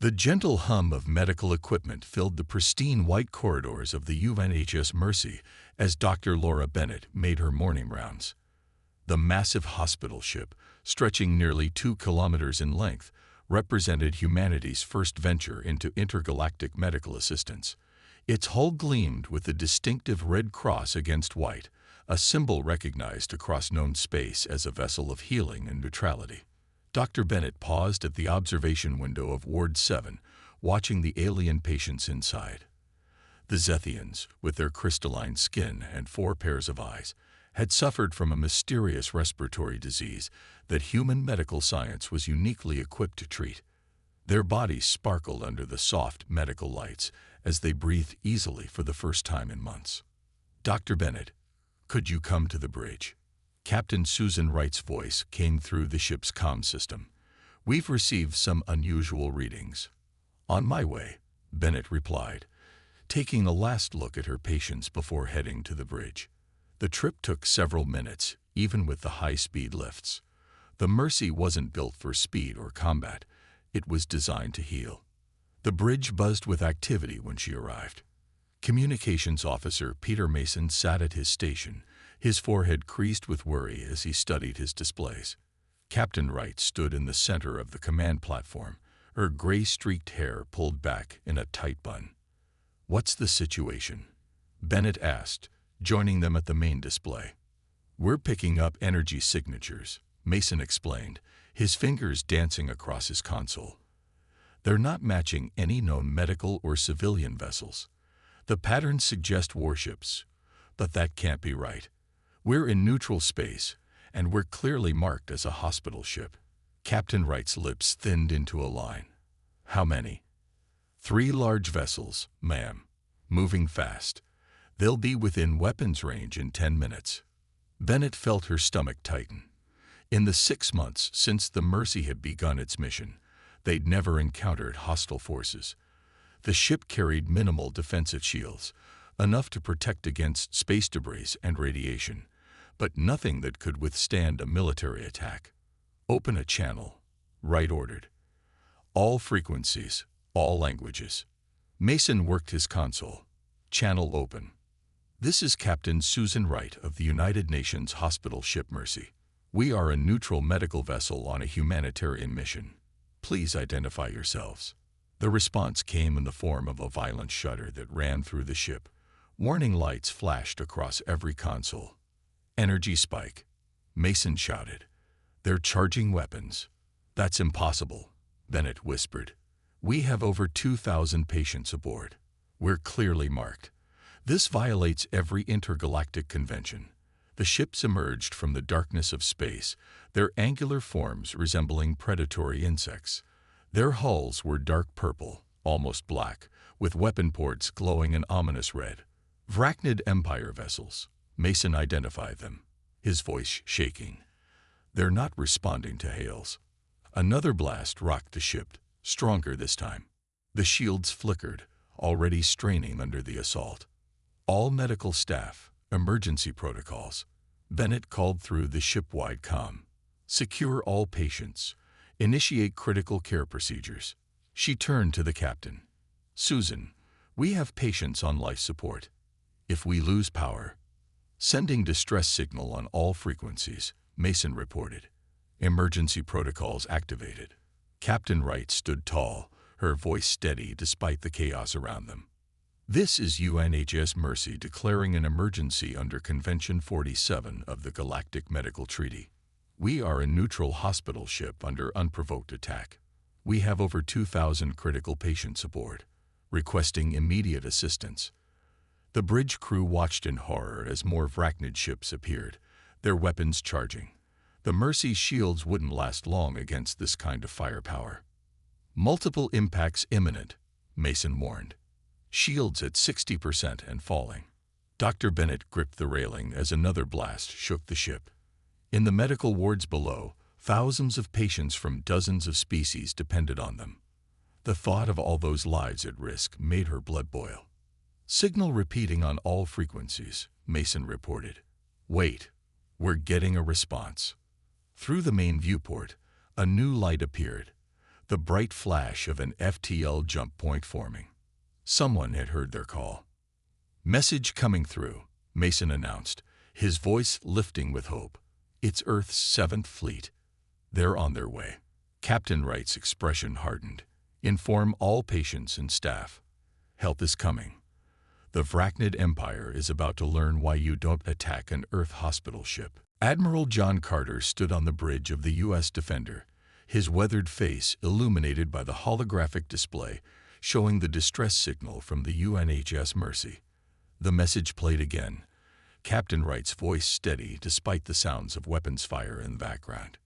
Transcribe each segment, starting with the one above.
The gentle hum of medical equipment filled the pristine white corridors of the UNHS Mercy as Dr. Laura Bennett made her morning rounds. The massive hospital ship, stretching nearly 2 kilometers in length, represented humanity's first venture into intergalactic medical assistance. Its hull gleamed with the distinctive red cross against white, a symbol recognized across known space as a vessel of healing and neutrality. Dr. Bennett paused at the observation window of Ward 7, watching the alien patients inside. The Zethians, with their crystalline skin and 4 pairs of eyes, had suffered from a mysterious respiratory disease that human medical science was uniquely equipped to treat. Their bodies sparkled under the soft medical lights as they breathed easily for the first time in months. "Dr. Bennett, could you come to the bridge?" Captain Susan Wright's voice came through the ship's comm system. "We've received some unusual readings." "On my way," Bennett replied, taking a last look at her patients before heading to the bridge. The trip took several minutes, even with the high-speed lifts. The Mercy wasn't built for speed or combat. It was designed to heal. The bridge buzzed with activity when she arrived. Communications Officer Peter Mason sat at his station, his forehead creased with worry as he studied his displays. Captain Wright stood in the center of the command platform, her gray-streaked hair pulled back in a tight bun. "What's the situation?" Bennett asked, joining them at the main display. "We're picking up energy signatures," Mason explained, his fingers dancing across his console. "They're not matching any known medical or civilian vessels. The patterns suggest warships, but that can't be right. We're in neutral space, and we're clearly marked as a hospital ship." Captain Wright's lips thinned into a line. "How many?" "3 large vessels, ma'am. Moving fast. They'll be within weapons range in 10 minutes. Bennett felt her stomach tighten. In the 6 months since the Mercy had begun its mission, they'd never encountered hostile forces. The ship carried minimal defensive shields, enough to protect against space debris and radiation, but nothing that could withstand a military attack. "Open a channel," Wright ordered. "All frequencies, all languages." Mason worked his console. "Channel open. This is Captain Susan Wright of the United Nations Hospital Ship Mercy. We are a neutral medical vessel on a humanitarian mission. Please identify yourselves." The response came in the form of a violent shudder that ran through the ship. Warning lights flashed across every console. "Energy spike," Mason shouted. "They're charging weapons." "That's impossible," Bennett whispered. "We have over 2,000 patients aboard. We're clearly marked. This violates every intergalactic convention." The ships emerged from the darkness of space, their angular forms resembling predatory insects. Their hulls were dark purple, almost black, with weapon ports glowing an ominous red. "Vracnid Empire vessels," Mason identified them, his voice shaking. "They're not responding to hails." Another blast rocked the ship, stronger this time. The shields flickered, already straining under the assault. "All medical staff, emergency protocols." Bennett called through the ship-wide comm. "Secure all patients. Initiate critical care procedures." She turned to the captain. "Susan, we have patients on life support. If we lose power—" "Sending distress signal on all frequencies," Mason reported. "Emergency protocols activated." Captain Wright stood tall, her voice steady despite the chaos around them. "This is UNHS Mercy declaring an emergency under Convention 47 of the Galactic Medical Treaty. We are a neutral hospital ship under unprovoked attack. We have over 2,000 critical patients aboard, requesting immediate assistance." The bridge crew watched in horror as more Vracnid ships appeared, their weapons charging. The Mercy's shields wouldn't last long against this kind of firepower. "Multiple impacts imminent," Mason warned. "Shields at 60% and falling." Dr. Bennett gripped the railing as another blast shook the ship. In the medical wards below, thousands of patients from dozens of species depended on them. The thought of all those lives at risk made her blood boil. "Signal repeating on all frequencies," Mason reported. "Wait, we're getting a response." Through the main viewport, a new light appeared. the bright flash of an FTL jump point forming. Someone had heard their call. "Message coming through," Mason announced, his voice lifting with hope. "It's Earth's 7th Fleet. They're on their way." Captain Wright's expression hardened. "Inform all patients and staff. Help is coming. The Vracnid Empire is about to learn why you don't attack an Earth hospital ship." Admiral John Carter stood on the bridge of the U.S. Defender, his weathered face illuminated by the holographic display showing the distress signal from the UNHS Mercy. The message played again, Captain Wright's voice steady despite the sounds of weapons fire in the background.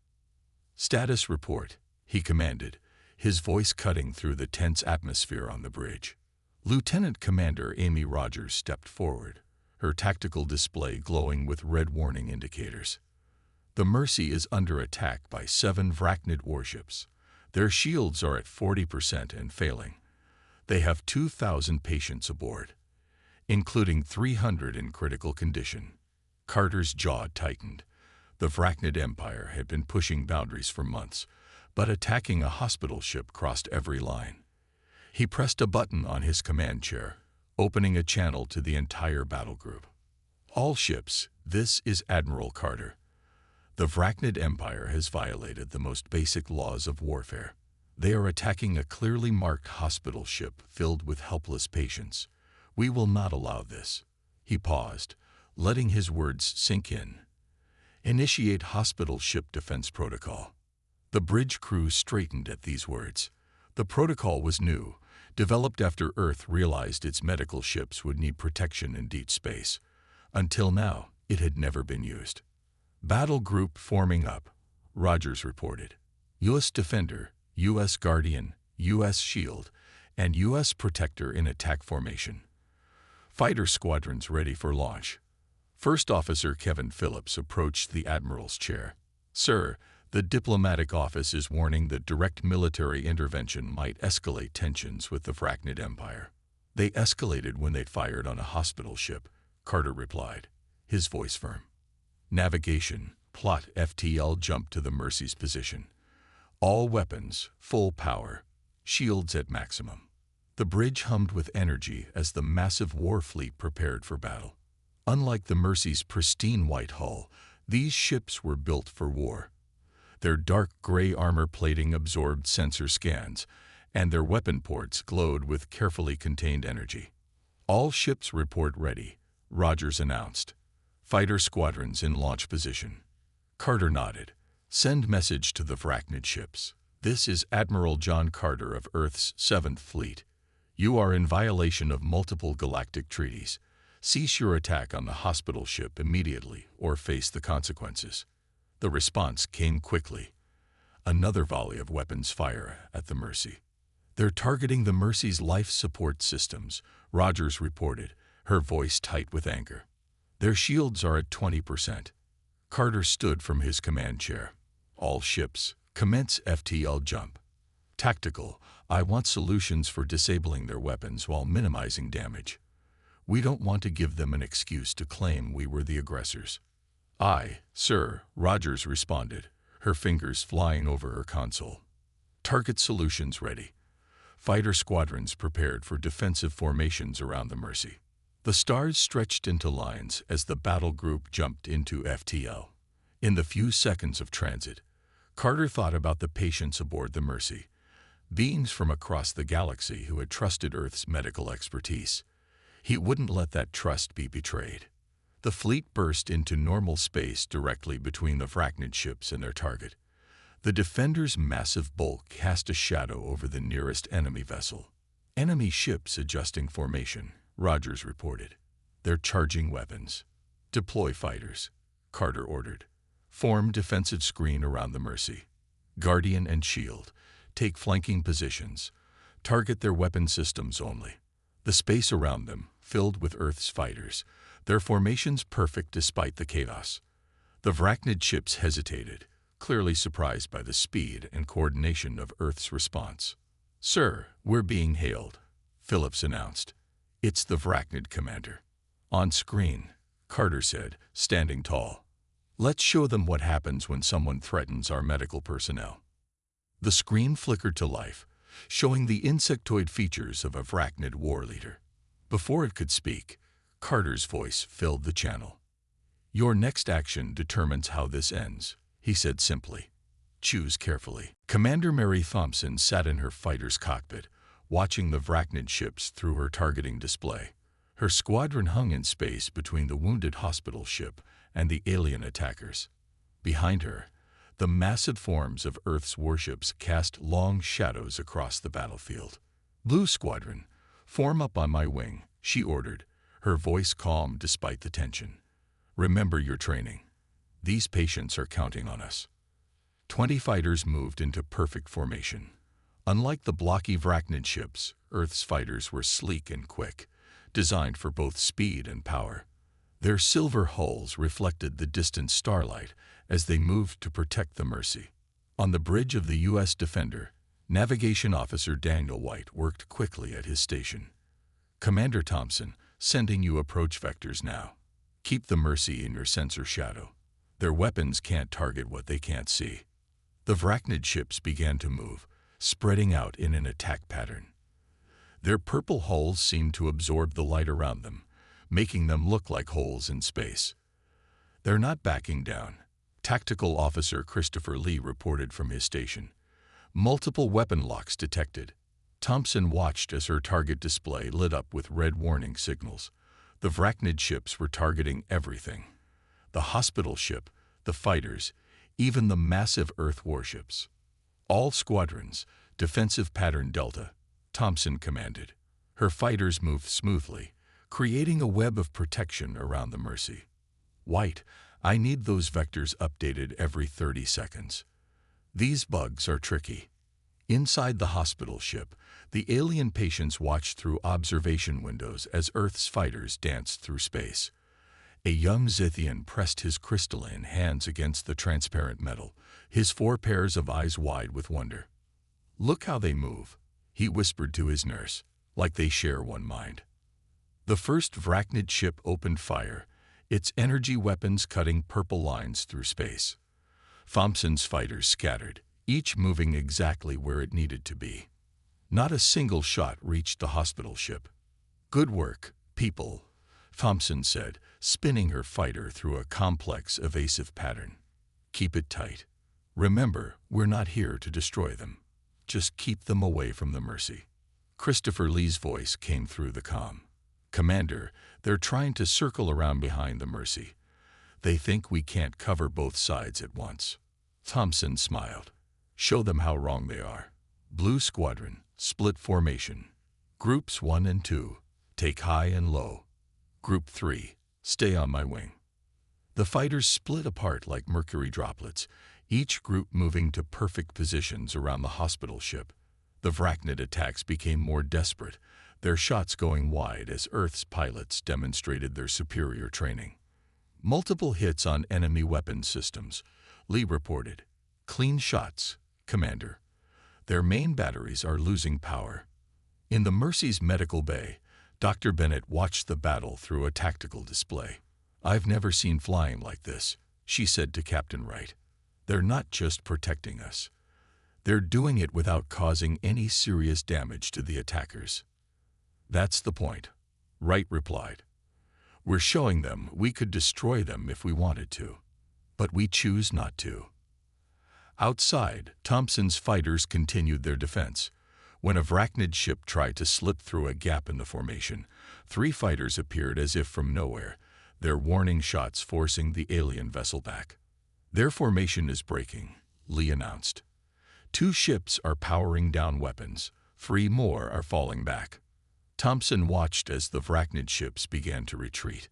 "Status report," he commanded, his voice cutting through the tense atmosphere on the bridge. Lieutenant Commander Amy Rogers stepped forward, her tactical display glowing with red warning indicators. "The Mercy is under attack by 7 Vracnid warships. Their shields are at 40% and failing. They have 2,000 patients aboard, including 300 in critical condition." Carter's jaw tightened. The Vracnid Empire had been pushing boundaries for months, but attacking a hospital ship crossed every line. He pressed a button on his command chair, opening a channel to the entire battle group. "All ships, this is Admiral Carter. The Vracnid Empire has violated the most basic laws of warfare. They are attacking a clearly marked hospital ship filled with helpless patients. We will not allow this." He paused, letting his words sink in. "Initiate hospital ship defense protocol." The bridge crew straightened at these words. The protocol was new, developed after Earth realized its medical ships would need protection in deep space. Until now, it had never been used. "Battle group forming up," Rogers reported. "U.S. Defender, U.S. Guardian, U.S. Shield, and U.S. Protector in attack formation. Fighter squadrons ready for launch." First Officer Kevin Phillips approached the Admiral's chair. "Sir, the diplomatic office is warning that direct military intervention might escalate tensions with the Vracnid Empire." "They escalated when they fired on a hospital ship," Carter replied, his voice firm. "Navigation, plot FTL jump to the Mercy's position. All weapons, full power, shields at maximum." The bridge hummed with energy as the massive war fleet prepared for battle. Unlike the Mercy's pristine white hull, these ships were built for war. Their dark gray armor plating absorbed sensor scans, and their weapon ports glowed with carefully contained energy. "All ships report ready," Rogers announced. "Fighter squadrons in launch position." Carter nodded. "Send message to the Vracnid ships. This is Admiral John Carter of Earth's 7th Fleet. You are in violation of multiple galactic treaties. Cease your attack on the hospital ship immediately or face the consequences." The response came quickly. Another volley of weapons fire at the Mercy. "They're targeting the Mercy's life support systems," Rogers reported, her voice tight with anger. "Their shields are at 20%. Carter stood from his command chair. "All ships, commence FTL jump. Tactical, I want solutions for disabling their weapons while minimizing damage. We don't want to give them an excuse to claim we were the aggressors." "Aye, sir," Rogers responded, her fingers flying over her console. "Target solutions ready. Fighter squadrons prepared for defensive formations around the Mercy." The stars stretched into lines as the battle group jumped into FTL. In the few seconds of transit, Carter thought about the patients aboard the Mercy, beings from across the galaxy who had trusted Earth's medical expertise. He wouldn't let that trust be betrayed. The fleet burst into normal space directly between the Vracnid ships and their target. The Defender's massive bulk cast a shadow over the nearest enemy vessel. "Enemy ships adjusting formation," Rogers reported. "They're charging weapons." "Deploy fighters," Carter ordered. "Form defensive screen around the Mercy. Guardian and Shield, take flanking positions. Target their weapon systems only. The space around them, filled with Earth's fighters, their formations perfect despite the chaos." The Vracnid ships hesitated, clearly surprised by the speed and coordination of Earth's response. "Sir, we're being hailed," Phillips announced. "It's the Vracnid commander." "On screen," Carter said, standing tall. "Let's show them what happens when someone threatens our medical personnel." The screen flickered to life, showing the insectoid features of a Vracnid war leader. Before it could speak, Carter's voice filled the channel. "Your next action determines how this ends," he said simply. "Choose carefully." Commander Mary Thompson sat in her fighter's cockpit, watching the Vracnid ships through her targeting display. Her squadron hung in space between the wounded hospital ship and the alien attackers. Behind her, the massive forms of Earth's warships cast long shadows across the battlefield. "Blue Squadron, form up on my wing," she ordered, her voice calm despite the tension. "Remember your training. These patients are counting on us." 20 fighters moved into perfect formation. Unlike the blocky Vracnid ships, Earth's fighters were sleek and quick, designed for both speed and power. Their silver hulls reflected the distant starlight as they moved to protect the Mercy. On the bridge of the U.S. Defender, Navigation Officer Daniel White worked quickly at his station. "Commander Thompson, sending you approach vectors now. Keep the Mercy in your sensor shadow. Their weapons can't target what they can't see." The Vracnid ships began to move, spreading out in an attack pattern. Their purple hulls seemed to absorb the light around them, making them look like holes in space. "They're not backing down," Tactical Officer Christopher Lee reported from his station. "Multiple weapon locks detected." Thompson watched as her target display lit up with red warning signals. The Vracnid ships were targeting everything. The hospital ship, the fighters, even the massive Earth warships. "All squadrons, defensive pattern Delta," Thompson commanded. Her fighters moved smoothly, creating a web of protection around the Mercy. "White, I need those vectors updated every 30 seconds. These bugs are tricky." Inside the hospital ship, the alien patients watched through observation windows as Earth's fighters danced through space. A young Zithian pressed his crystalline hands against the transparent metal, his 4 pairs of eyes wide with wonder. "Look how they move," he whispered to his nurse, "like they share one mind." The first Vracnid ship opened fire, its energy weapons cutting purple lines through space. Thompson's fighters scattered, each moving exactly where it needed to be. Not a single shot reached the hospital ship. "Good work, people," Thompson said, spinning her fighter through a complex, evasive pattern. "Keep it tight. Remember, we're not here to destroy them. Just keep them away from the Mercy." Christopher Lee's voice came through the comm. "Commander, they're trying to circle around behind the Mercy. They think we can't cover both sides at once." Thompson smiled. "Show them how wrong they are. Blue Squadron, split formation. Groups 1 and 2, take high and low. Group 3, stay on my wing." The fighters split apart like mercury droplets, each group moving to perfect positions around the hospital ship. The Vracnid attacks became more desperate, their shots going wide as Earth's pilots demonstrated their superior training. "Multiple hits on enemy weapon systems," Lee reported. "Clean shots, Commander. Their main batteries are losing power." In the Mercy's medical bay, Dr. Bennett watched the battle through a tactical display. "I've never seen flying like this," she said to Captain Wright. "They're not just protecting us. They're doing it without causing any serious damage to the attackers." "That's the point," Wright replied. "We're showing them we could destroy them if we wanted to, but we choose not to." Outside, Thompson's fighters continued their defense. When a Vracnid ship tried to slip through a gap in the formation, 3 fighters appeared as if from nowhere, their warning shots forcing the alien vessel back. "Their formation is breaking," Lee announced. 2 ships are powering down weapons, 3 more are falling back. Thompson watched as the Vracnid ships began to retreat.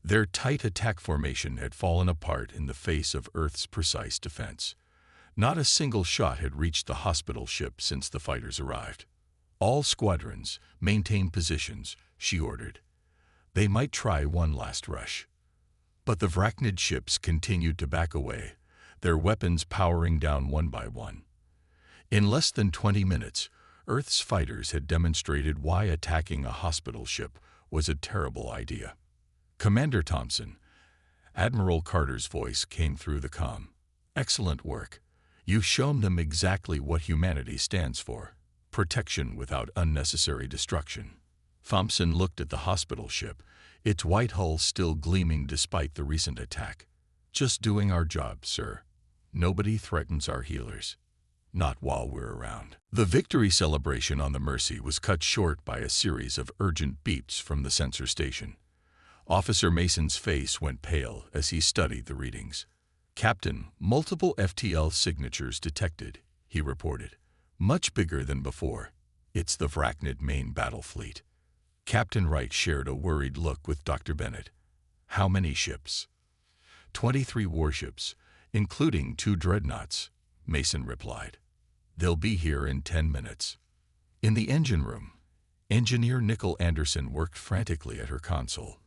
Their tight attack formation had fallen apart in the face of Earth's precise defense. Not a single shot had reached the hospital ship since the fighters arrived. "All squadrons, maintain positions," she ordered. They might try one last rush. But the Vracnid ships continued to back away, their weapons powering down one by one. In less than 20 minutes, Earth's fighters had demonstrated why attacking a hospital ship was a terrible idea. "Commander Thompson," Admiral Carter's voice came through the comm. "Excellent work. You've shown them exactly what humanity stands for: protection without unnecessary destruction. Thompson looked at the hospital ship, its white hull still gleaming despite the recent attack. Just doing our job, sir. Nobody threatens our healers. Not while we're around. The victory celebration on the Mercy was cut short by a series of urgent beeps from the sensor station. Officer Mason's face went pale as he studied the readings. "Captain, multiple FTL signatures detected," he reported. "Much bigger than before. It's the Vrachnid main battle fleet." Captain Wright shared a worried look with Dr. Bennett. "How many ships?" 23 warships, including 2 dreadnoughts," Mason replied. "They'll be here in 10 minutes. In the engine room, Engineer Nicole Anderson worked frantically at her console.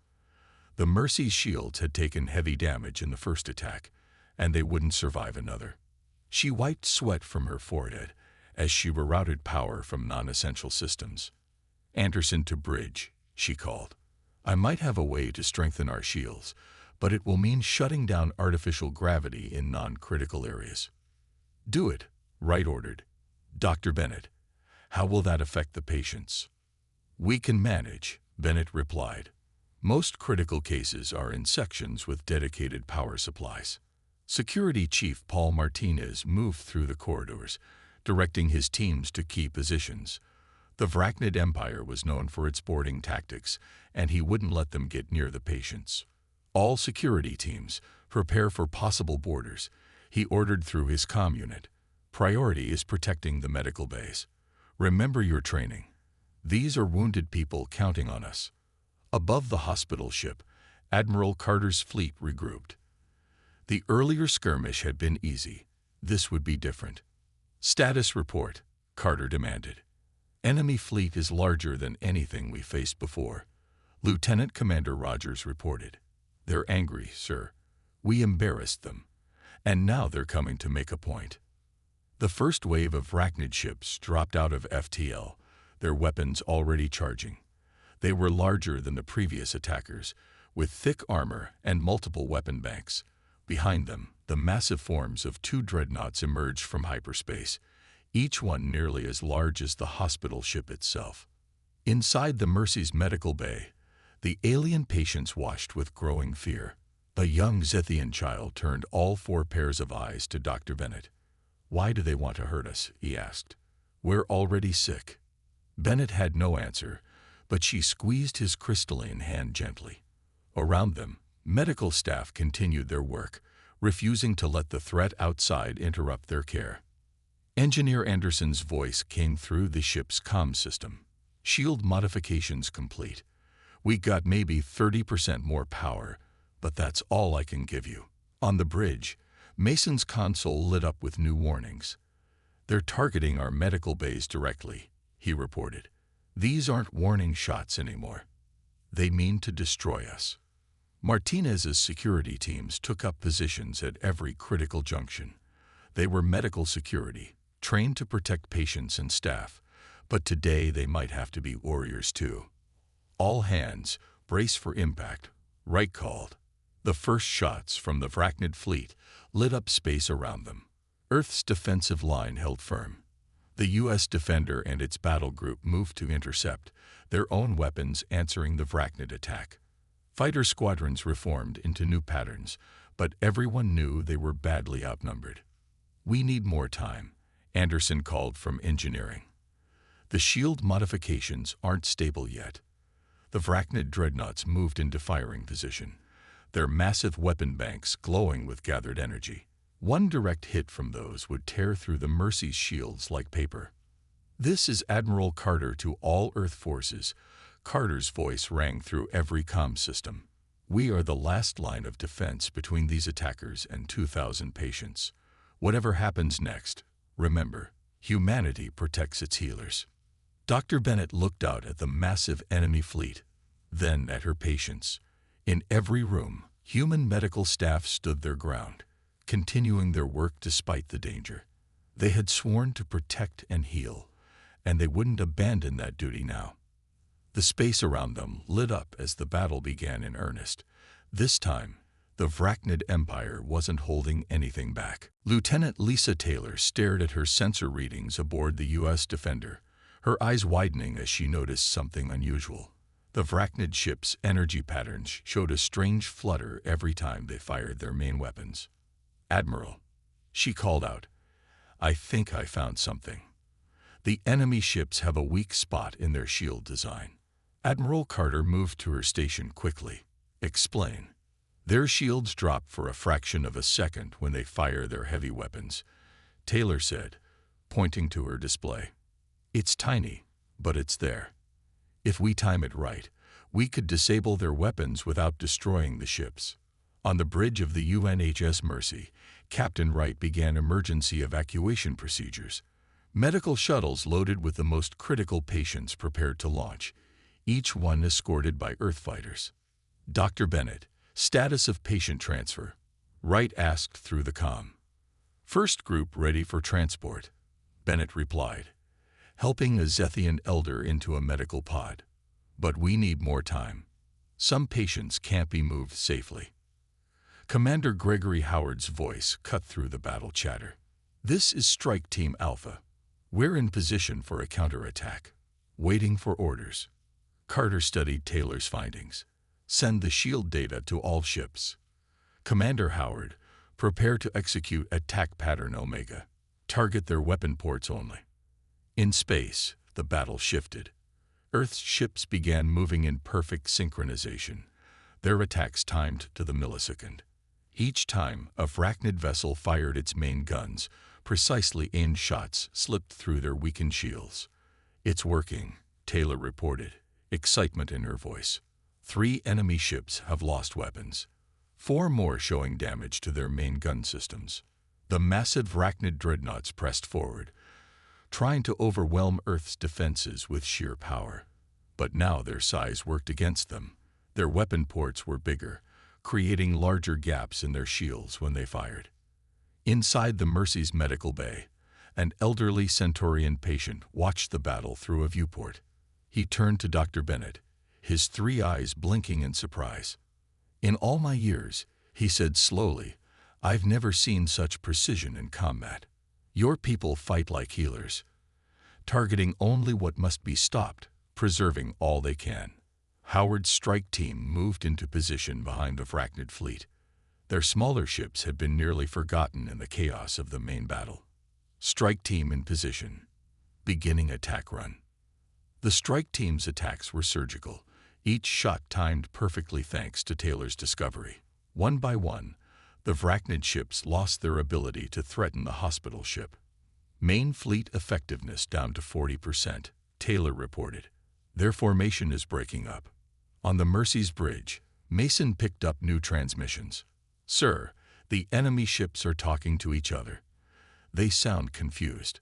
The Mercy's shields had taken heavy damage in the first attack, and they wouldn't survive another. She wiped sweat from her forehead as she rerouted power from non-essential systems. "Anderson to bridge," she called. "I might have a way to strengthen our shields, but it will mean shutting down artificial gravity in non-critical areas." "Do it," Wright ordered. "Dr. Bennett, how will that affect the patients?" "We can manage," Bennett replied. "Most critical cases are in sections with dedicated power supplies." Security Chief Paul Martinez moved through the corridors, directing his teams to key positions. The Vrachnid Empire was known for its boarding tactics, and he wouldn't let them get near the patients. "All security teams, prepare for possible boarders," he ordered through his comm unit. "Priority is protecting the medical bays. Remember your training. These are wounded people counting on us." Above the hospital ship, Admiral Carter's fleet regrouped. The earlier skirmish had been easy. This would be different. "Status report," Carter demanded. "Enemy fleet is larger than anything we faced before," Lieutenant Commander Rogers reported. "They're angry, sir. We embarrassed them, and now they're coming to make a point." The first wave of Vrachnid ships dropped out of FTL, their weapons already charging. They were larger than the previous attackers, with thick armor and multiple weapon banks. Behind them, the massive forms of 2 dreadnoughts emerged from hyperspace, each one nearly as large as the hospital ship itself. Inside the Mercy's medical bay, the alien patients watched with growing fear. A young Zethian child turned all 4 pairs of eyes to Dr. Bennett. "Why do they want to hurt us?" he asked. "We're already sick." Bennett had no answer, but she squeezed his crystalline hand gently. Around them, medical staff continued their work, refusing to let the threat outside interrupt their care. Engineer Anderson's voice came through the ship's comm system. "Shield modifications complete. We got maybe 30% more power, but that's all I can give you." On the bridge, Mason's console lit up with new warnings. "They're targeting our medical bays directly," he reported. "These aren't warning shots anymore. They mean to destroy us." Martinez's security teams took up positions at every critical junction. They were medical security, trained to protect patients and staff, but today they might have to be warriors too. "All hands, brace for impact," Wright called. The first shots from the Vrachnid fleet lit up space around them. Earth's defensive line held firm. The U.S. Defender and its battle group moved to intercept, their own weapons answering the Vrachnid attack. Fighter squadrons reformed into new patterns, but everyone knew they were badly outnumbered. "We need more time," Anderson called from engineering. "The shield modifications aren't stable yet." The Vrachnid dreadnoughts moved into firing position, their massive weapon banks glowing with gathered energy. One direct hit from those would tear through the Mercy's shields like paper. "This is Admiral Carter to all Earth forces." Carter's voice rang through every comm system. "We are the last line of defense between these attackers and 2,000 patients. Whatever happens next, remember, humanity protects its healers." Dr. Bennett looked out at the massive enemy fleet, then at her patients. In every room, human medical staff stood their ground, continuing their work despite the danger. They had sworn to protect and heal, and they wouldn't abandon that duty now. The space around them lit up as the battle began in earnest. This time, The Vrachnid Empire wasn't holding anything back. Lieutenant Lisa Taylor stared at her sensor readings aboard the U.S. Defender, her eyes widening as she noticed something unusual. The Vrachnid ship's energy patterns showed a strange flutter every time they fired their main weapons. "Admiral," she called out, "I think I found something. The enemy ships have a weak spot in their shield design." Admiral Carter moved to her station quickly. "Explain." "Their shields drop for a fraction of a second when they fire their heavy weapons," Taylor said, pointing to her display. "It's tiny, but it's there. If we time it right, we could disable their weapons without destroying the ships." On the bridge of the UNHS Mercy, Captain Wright began emergency evacuation procedures. Medical shuttles loaded with the most critical patients prepared to launch, each one escorted by Earth fighters. "Dr. Bennett, status of patient transfer," Wright asked through the comm. "First group ready for transport," Bennett replied, helping a Zethian elder into a medical pod. "But we need more time. Some patients can't be moved safely." Commander Gregory Howard's voice cut through the battle chatter. "This is Strike Team Alpha. We're in position for a counterattack. Waiting for orders." Carter studied Taylor's findings. "Send the shield data to all ships." "Commander Howard, prepare to execute attack pattern Omega. Target their weapon ports only." In space, the battle shifted. Earth's ships began moving in perfect synchronization, their attacks timed to the millisecond. Each time a Vrachnid vessel fired its main guns, precisely aimed shots slipped through their weakened shields. "It's working," Taylor reported, excitement in her voice. 3 enemy ships have lost weapons. 4 more showing damage to their main gun systems. The massive Vrachnid dreadnoughts pressed forward, trying to overwhelm Earth's defenses with sheer power. But now their size worked against them. Their weapon ports were bigger, creating larger gaps in their shields when they fired. Inside the Mercy's medical bay, an elderly Centaurian patient watched the battle through a viewport. He turned to Dr. Bennett, his 3 eyes blinking in surprise. "In all my years," he said slowly, "I've never seen such precision in combat. Your people fight like healers, targeting only what must be stopped, preserving all they can." Howard's strike team moved into position behind the Vrachnid fleet. Their smaller ships had been nearly forgotten in the chaos of the main battle. Strike team in position. Beginning attack run. The strike team's attacks were surgical, each shot timed perfectly thanks to Taylor's discovery. One by one, the Vrachnid ships lost their ability to threaten the hospital ship. "Main fleet effectiveness down to 40%, Taylor reported. "Their formation is breaking up." On the Mercy's bridge, Mason picked up new transmissions. "Sir, the enemy ships are talking to each other. They sound confused.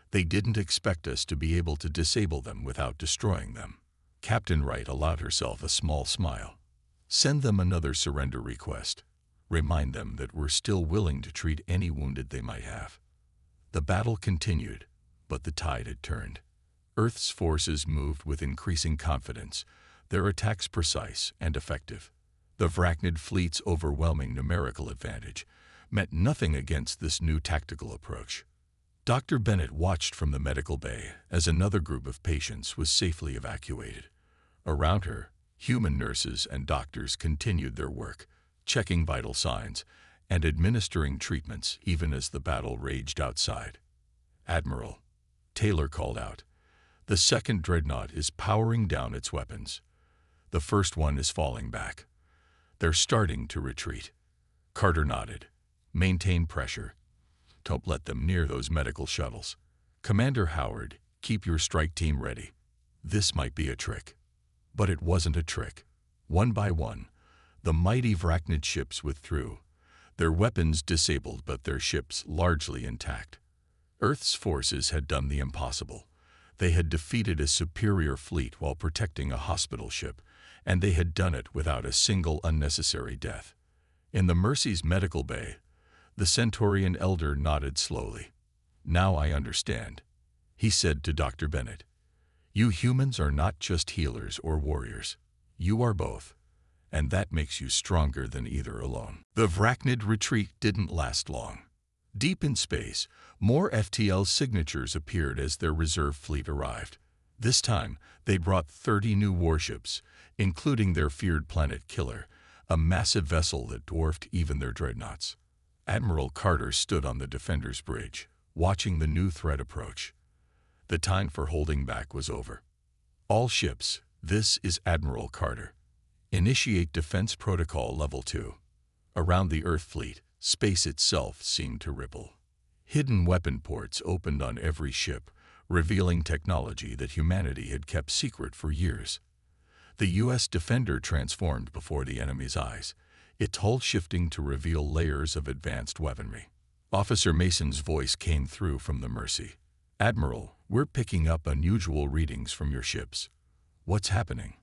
They didn't expect us to be able to disable them without destroying them." Captain Wright allowed herself a small smile. "Send them another surrender request. Remind them that we're still willing to treat any wounded they might have." The battle continued, but the tide had turned. Earth's forces moved with increasing confidence, their attacks precise and effective. The Vrachnid fleet's overwhelming numerical advantage meant nothing against this new tactical approach. Dr. Bennett watched from the medical bay as another group of patients was safely evacuated. Around her, human nurses and doctors continued their work, checking vital signs and administering treatments even as the battle raged outside. "Admiral," Taylor called out, "the second dreadnought is powering down its weapons. The first one is falling back. They're starting to retreat." Carter nodded. "Maintain pressure. Don't let them near those medical shuttles. Commander Howard, keep your strike team ready. This might be a trick." But it wasn't a trick. One by one, the mighty Vrachnid ships withdrew, their weapons disabled but their ships largely intact. Earth's forces had done the impossible. They had defeated a superior fleet while protecting a hospital ship, and they had done it without a single unnecessary death. In the Mercy's medical bay, the Centaurian elder nodded slowly. "Now I understand," he said to Dr. Bennett. "You humans are not just healers or warriors. You are both. and that makes you stronger than either alone. The Vrachnid retreat didn't last long. Deep in space, more FTL signatures appeared as their reserve fleet arrived. This time, they brought 30 new warships, including their feared planet killer, a massive vessel that dwarfed even their dreadnoughts. Admiral Carter stood on the Defender's bridge, watching the new threat approach. The time for holding back was over. All ships, this is Admiral Carter. Initiate Defense Protocol Level 2. Around the Earth fleet, space itself seemed to ripple. Hidden weapon ports opened on every ship, revealing technology that humanity had kept secret for years. The U.S. Defender transformed before the enemy's eyes, its hull shifting to reveal layers of advanced weaponry. Officer Mason's voice came through from the Mercy. "Admiral, we're picking up unusual readings from your ships. What's happening?"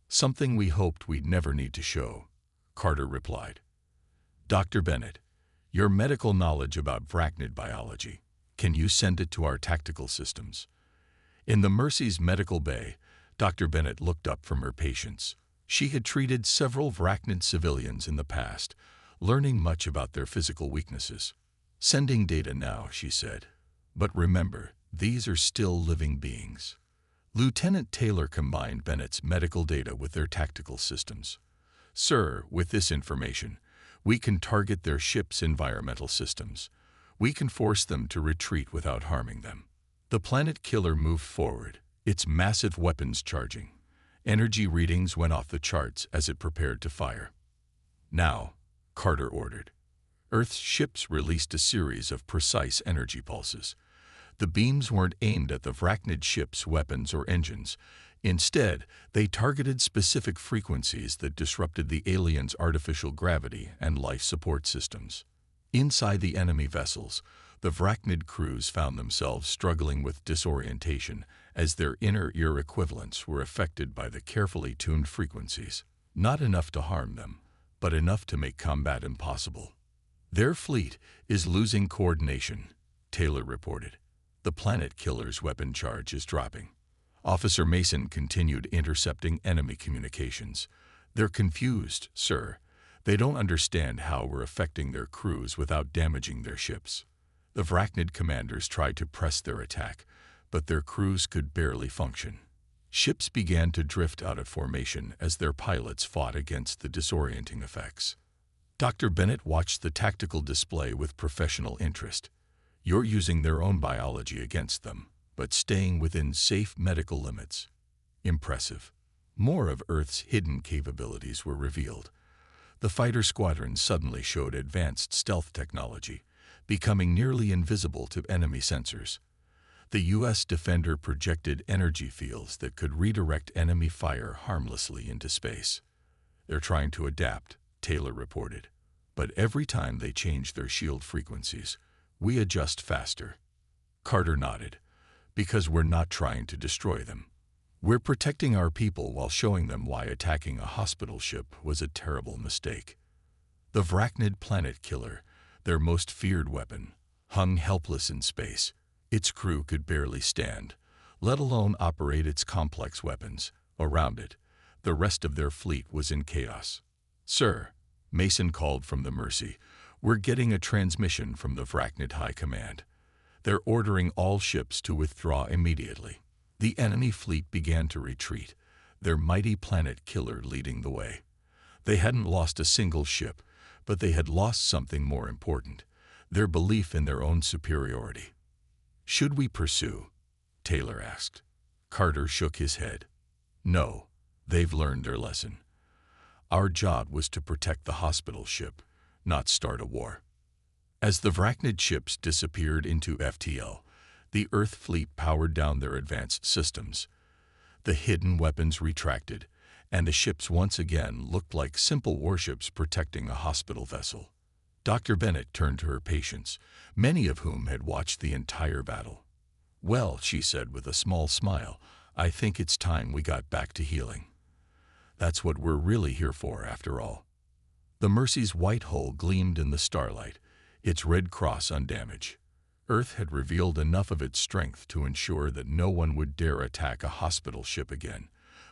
"Something we hoped we'd never need to show," Carter replied. "Dr. Bennett, your medical knowledge about Vrachnid biology, can you send it to our tactical systems?" In the Mercy's medical bay, Dr. Bennett looked up from her patients. She had treated several Vrachnid civilians in the past, learning much about their physical weaknesses. "Sending data now," she said. "But remember, these are still living beings." Lieutenant Taylor combined Bennett's medical data with their tactical systems. "Sir, with this information, we can target their ship's environmental systems. We can force them to retreat without harming them." The planet killer moved forward, its massive weapons charging. Energy readings went off the charts as it prepared to fire. "Now," Carter ordered. Earth's ships released a series of precise energy pulses. The beams weren't aimed at the Vrachnid ship's weapons or engines. Instead, they targeted specific frequencies that disrupted the aliens' artificial gravity and life support systems. Inside the enemy vessels, the Vrachnid crews found themselves struggling with disorientation as their inner ear equivalents were affected by the carefully tuned frequencies. Not enough to harm them, but enough to make combat impossible. "Their fleet is losing coordination," Taylor reported. "The planet killer's weapon charge is dropping." Officer Mason continued intercepting enemy communications. "They're confused, sir. They don't understand how we're affecting their crews without damaging their ships." The Vrachnid commanders tried to press their attack, but their crews could barely function. Ships began to drift out of formation as their pilots fought against the disorienting effects. Dr. Bennett watched the tactical display with professional interest. "You're using their own biology against them, but staying within safe medical limits. Impressive." More of Earth's hidden capabilities were revealed. The fighter squadron suddenly showed advanced stealth technology, becoming nearly invisible to enemy sensors. The U.S. Defender projected energy fields that could redirect enemy fire harmlessly into space. "They're trying to adapt," Taylor reported. "But every time they change their shield frequencies, we adjust faster." Carter nodded. "Because we're not trying to destroy them. We're protecting our people while showing them why attacking a hospital ship was a terrible mistake." The Vrachnid planet killer, their most feared weapon, hung helpless in space. Its crew could barely stand, let alone operate its complex weapons. Around it, the rest of their fleet was in chaos. "Sir," Mason called from the Mercy, "we're getting a transmission from the Vrachnid High Command. They're ordering all ships to withdraw immediately." The enemy fleet began to retreat, their mighty planet killer leading the way. They hadn't lost a single ship, but they had lost something more important, their belief in their own superiority. "Should we pursue?" Taylor asked. Carter shook his head. "No, they've learned their lesson. Our job was to protect the hospital ship, not start a war." As the Vrachnid ships disappeared into FTL, the Earth fleet powered down their advanced systems. The hidden weapons retracted, and the ships once again looked like simple warships protecting a hospital vessel. Dr. Bennett turned to her patients, many of whom had watched the entire battle. "Well," she said with a small smile, "I think it's time we got back to healing. That's what we're really here for, after all." The Mercy's white hull gleamed in the starlight, its red cross undamaged. Earth had revealed enough of its strength to ensure that no one would dare attack a hospital ship again,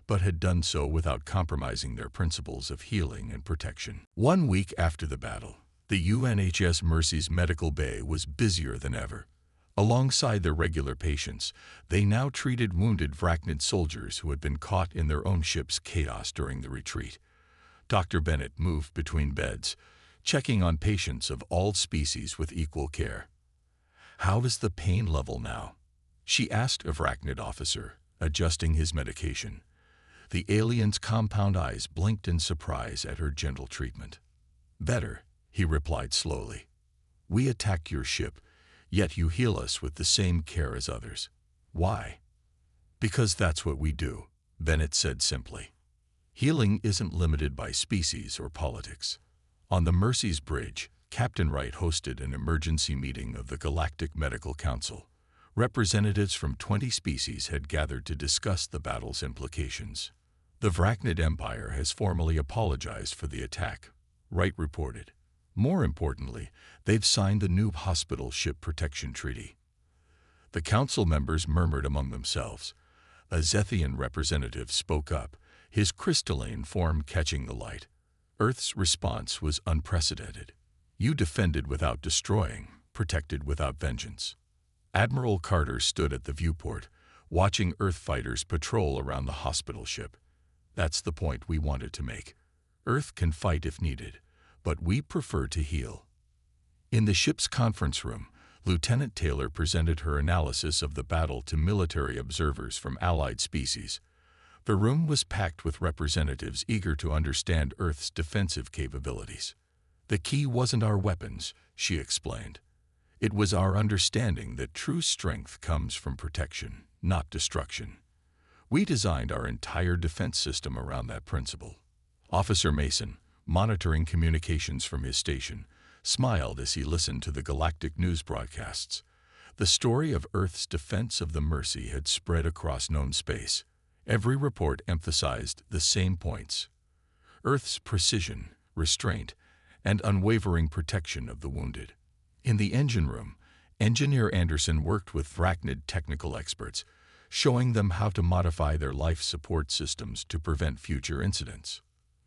but had done so without compromising their principles of healing and protection. 1 week after the battle, the UNHS Mercy's medical bay was busier than ever. Alongside their regular patients, they now treated wounded Vrachnid soldiers who had been caught in their own ship's chaos during the retreat. Dr. Bennett moved between beds, checking on patients of all species with equal care. "How is the pain level now?" she asked a Vrachnid officer, adjusting his medication. The alien's compound eyes blinked in surprise at her gentle treatment. "Better," he replied slowly. "We attacked your ship, yet you heal us with the same care as others. Why?" "Because that's what we do," Bennett said simply. "Healing isn't limited by species or politics." On the Mercy's bridge, Captain Wright hosted an emergency meeting of the Galactic Medical Council. Representatives from 20 species had gathered to discuss the battle's implications. "The Vrachnid Empire has formally apologized for the attack," Wright reported. "More importantly, they've signed the new hospital ship protection treaty." The council members murmured among themselves. A Zethian representative spoke up, his crystalline form catching the light. "Earth's response was unprecedented. You defended without destroying, protected without vengeance." Admiral Carter stood at the viewport, watching Earth fighters patrol around the hospital ship. "That's the point we wanted to make. Earth can fight if needed, but we prefer to heal." In the ship's conference room, Lieutenant Taylor presented her analysis of the battle to military observers from allied species. The room was packed with representatives eager to understand Earth's defensive capabilities. "The key wasn't our weapons," she explained. "It was our understanding that true strength comes from protection, not destruction. We designed our entire defense system around that principle." Officer Mason, monitoring communications from his station, smiled as he listened to the galactic news broadcasts. The story of Earth's defense of the Mercy had spread across known space. Every report emphasized the same points: Earth's precision, restraint, and unwavering protection of the wounded. In the engine room, Engineer Anderson worked with Vrachnid technical experts, showing them how to modify their life support systems to prevent future incidents.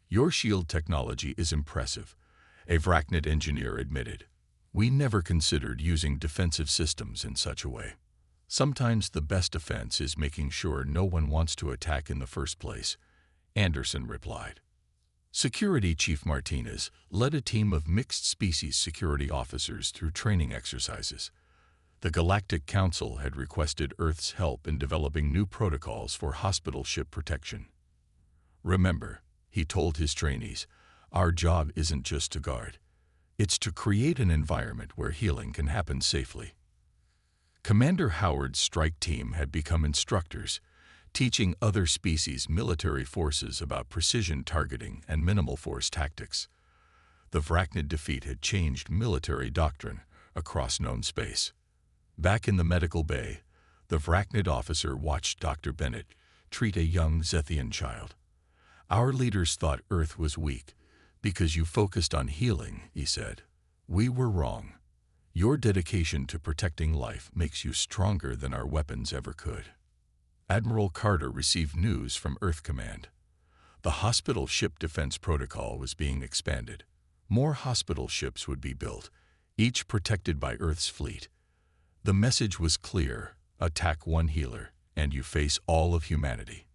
"Your shield technology is impressive," a Vrachnid engineer admitted. "We never considered using defensive systems in such a way. Sometimes the best defense is making sure no one wants to attack in the first place," Anderson replied. Security Chief Martinez led a team of mixed-species security officers through training exercises. The Galactic Council had requested Earth's help in developing new protocols for hospital ship protection. "Remember," he told his trainees, "our job isn't just to guard. It's to create an environment where healing can happen safely." Commander Howard's strike team had become instructors, teaching other species' military forces about precision targeting and minimal force tactics. The Vrachnid defeat had changed military doctrine across known space. Back in the medical bay, the Vrachnid officer watched Dr. Bennett treat a young Zethian child. "Our leaders thought Earth was weak because you focused on healing," he said. "We were wrong. Your dedication to protecting life makes you stronger than our weapons ever could." Admiral Carter received news from Earth Command. The hospital ship defense protocol was being expanded. More hospital ships would be built, each protected by Earth's fleet. The message was clear: attack one healer, and you face all of humanity.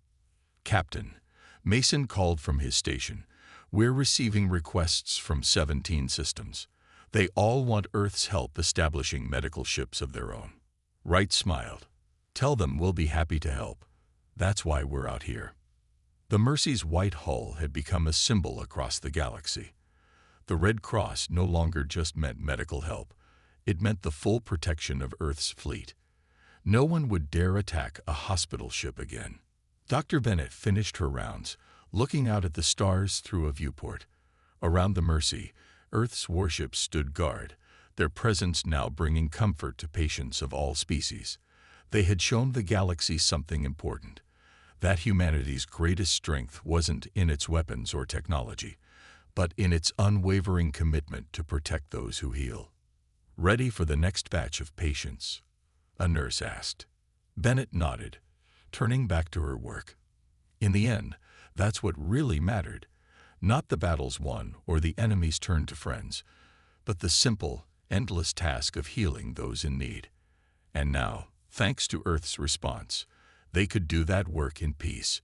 "Captain," Mason called from his station, "we're receiving requests from 17 systems. They all want Earth's help establishing medical ships of their own." Wright smiled. "Tell them we'll be happy to help. That's why we're out here." The Mercy's white hull had become a symbol across the galaxy. The Red Cross no longer just meant medical help. It meant the full protection of Earth's fleet. No one would dare attack a hospital ship again. Dr. Bennett finished her rounds, looking out at the stars through a viewport. Around the Mercy, Earth's warships stood guard, their presence now bringing comfort to patients of all species. They had shown the galaxy something important: that humanity's greatest strength wasn't in its weapons or technology, but in its unwavering commitment to protect those who heal. "Ready for the next batch of patients?" a nurse asked. Bennett nodded, turning back to her work. In the end, that's what really mattered. Not the battles won or the enemies turned to friends, but the simple, endless task of healing those in need. And now, thanks to Earth's response, they could do that work in peace.